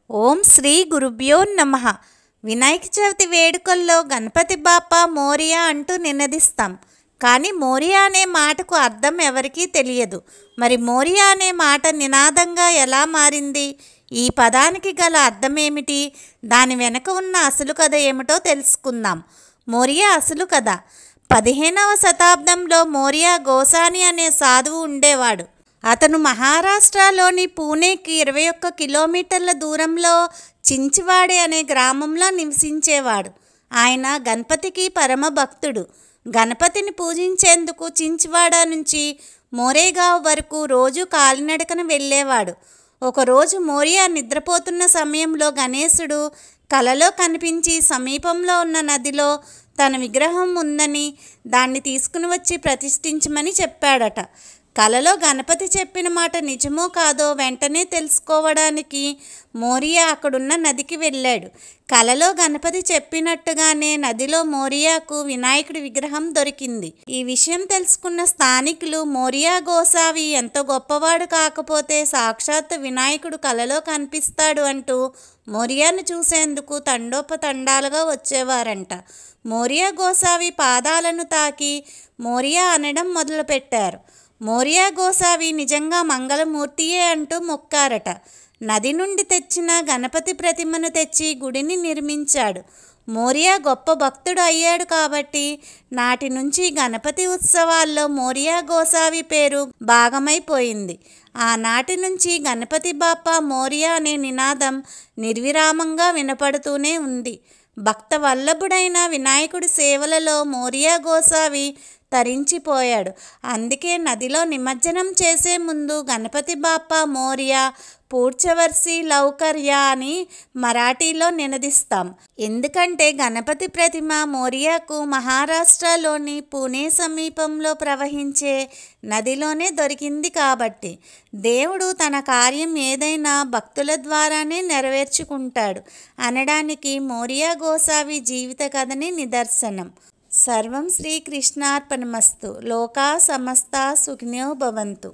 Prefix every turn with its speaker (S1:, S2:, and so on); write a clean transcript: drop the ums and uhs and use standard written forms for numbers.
S1: ఓం శ్రీ గురుభ్యో నమః. వినాయక చవితి వేడుకల్లో గణపతి బాప్పా మోరియా అంటూ నినదిస్తాం. కానీ మోరియా అనే మాటకు అర్థం ఎవరికీ తెలియదు. మరి మోరియా అనే మాట నినాదంగా ఎలా మారింది? ఈ పదానికి గల అర్థమేమిటి? దాని వెనక ఉన్న అసలు కథ ఏమిటో తెలుసుకుందాం. మోరియా అసలు కథ. 15వ శతాబ్దంలో మోరియా గోసాని అనే సాధువు ఉండేవాడు. అతను మహారాష్ట్రలోని పూణేకి 21 కిలోమీటర్ల దూరంలో చించివాడే అనే గ్రామంలో నివసించేవాడు. ఆయన గణపతికి పరమ భక్తుడు. గణపతిని పూజించేందుకు చించివాడ నుంచి మోరేగావ్ వరకు రోజు కాలినడకన వెళ్ళేవాడు. ఒకరోజు మోరియా నిద్రపోతున్న సమయంలో గణేశుడు కలలో కనిపించి సమీపంలో ఉన్న నదిలో తన విగ్రహం ఉందని దాన్ని తీసుకుని వచ్చి ప్రతిష్ఠించమని చెప్పాడట. కలలో గణపతి చెప్పిన మాట నిజమో కాదో వెంటనే తెలుసుకోవడానికి మోరియా అక్కడున్న నదికి వెళ్ళాడు. కలలో గణపతి చెప్పినట్టుగానే నదిలో మోరియాకు వినాయకుడి విగ్రహం దొరికింది. ఈ విషయం తెలుసుకున్న స్థానికులు మోరియా గోసావి ఎంత గొప్పవాడు కాకపోతే సాక్షాత్తు వినాయకుడు కలలో కనిపిస్తాడు అంటూ మోరియాను చూసేందుకు తండోపతండాలుగా వచ్చేవారంట. మోరియా గోసావి పాదాలను తాకి మోరియా అనడం మొదలుపెట్టారు. మోరియా గోసావి నిజంగా మంగళమూర్తియే అంటూ మొక్కారట. నది నుండి తెచ్చిన గణపతి ప్రతిమను తెచ్చి గుడిని నిర్మించాడు. మోరియా గొప్ప భక్తుడు అయ్యాడు కాబట్టి నాటి నుంచి గణపతి ఉత్సవాల్లో మోరియా గోసావి పేరు భాగమైపోయింది. ఆనాటి నుంచి గణపతి బాప్పా మోరియా అనే నినాదం నిర్విరామంగా వినపడుతూనే ఉంది. భక్త వల్లభుడైన వినాయకుడి సేవలలో మోరియా గోసావి తరించిపోయాడు. అందుకే నదిలో నిమజ్జనం చేసే ముందు గణపతి బాప్పా మోరియా పూడ్చవర్సి లౌకర్యా అని మరాఠీలో నినదిస్తాం. ఎందుకంటే గణపతి ప్రతిమ మోరియాకు మహారాష్ట్రలోని పూణే సమీపంలో ప్రవహించే నదిలోనే దొరికింది కాబట్టి. దేవుడు తన కార్యం ఏదైనా భక్తుల ద్వారానే నెరవేర్చుకుంటాడు అనడానికి మోరియా గోసావి జీవిత కథని నిదర్శనం. సర్వం శ్రీకృష్ణార్పణమస్తు. లోకా సమస్తా సుఖినో భవంతు.